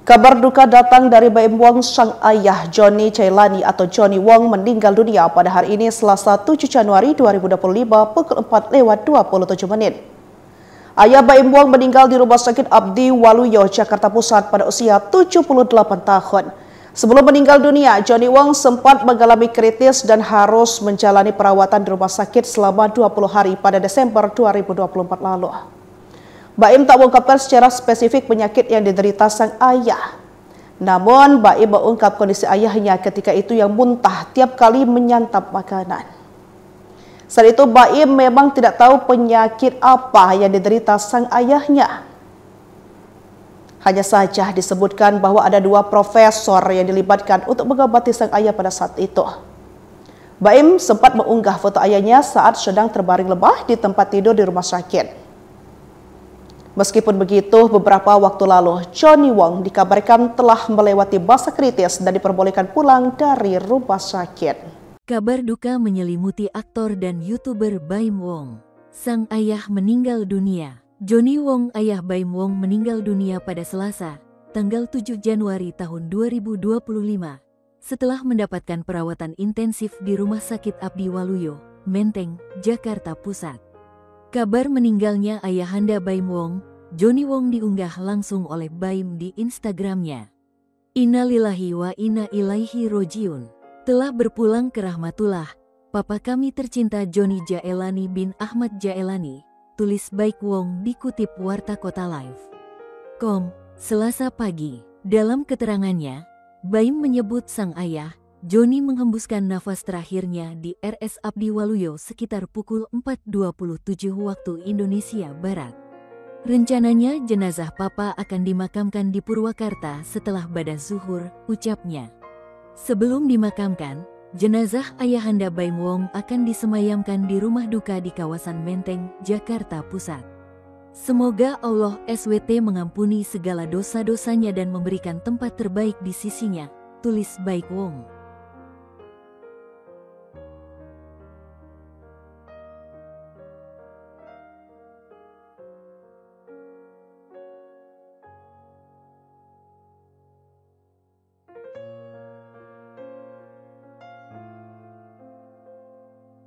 Kabar duka datang dari Baim Wong, sang ayah Johnny Cailani atau Johnny Wong meninggal dunia pada hari ini Selasa 7 Januari 2025 pukul 4:27 menit. Ayah Baim Wong meninggal di Rumah Sakit Abdi Waluyo, Jakarta Pusat pada usia 78 tahun. Sebelum meninggal dunia, Johnny Wong sempat mengalami kritis dan harus menjalani perawatan di rumah sakit selama 20 hari pada Desember 2024 lalu. Baim tak mengungkapkan secara spesifik penyakit yang diderita sang ayah. Namun, Baim mengungkap kondisi ayahnya ketika itu yang muntah tiap kali menyantap makanan. Saat itu, Baim memang tidak tahu penyakit apa yang diderita sang ayahnya. Hanya saja disebutkan bahwa ada 2 profesor yang dilibatkan untuk mengobati sang ayah pada saat itu. Baim sempat mengunggah foto ayahnya saat sedang terbaring lemah di tempat tidur di rumah sakit. Meskipun begitu, beberapa waktu lalu, Johnny Wong dikabarkan telah melewati masa kritis dan diperbolehkan pulang dari rumah sakit. Kabar duka menyelimuti aktor dan YouTuber Baim Wong. Sang ayah meninggal dunia. Johnny Wong, ayah Baim Wong, meninggal dunia pada Selasa, tanggal 7 Januari tahun 2025, setelah mendapatkan perawatan intensif di Rumah Sakit Abdi Waluyo, Menteng, Jakarta Pusat. Kabar meninggalnya ayahanda Baim Wong, Johnny Wong, diunggah langsung oleh Baim di Instagramnya. Innalillahi wa inna ilaihi rojiun. Telah berpulang ke rahmatullah, Papa kami tercinta Johnny Jaelani bin Ahmad Jaelani, tulis Baik Wong dikutip Warta Kota Live.com, Selasa pagi. Dalam keterangannya, Baim menyebut sang ayah, Johnny, menghembuskan nafas terakhirnya di RS Abdi Waluyo sekitar pukul 4:27 waktu Indonesia Barat. Rencananya jenazah Papa akan dimakamkan di Purwakarta setelah ba'da zuhur, ucapnya. Sebelum dimakamkan, jenazah ayahanda Baim Wong akan disemayamkan di rumah duka di kawasan Menteng, Jakarta Pusat. Semoga Allah SWT mengampuni segala dosa-dosanya dan memberikan tempat terbaik di sisinya, tulis Baik Wong.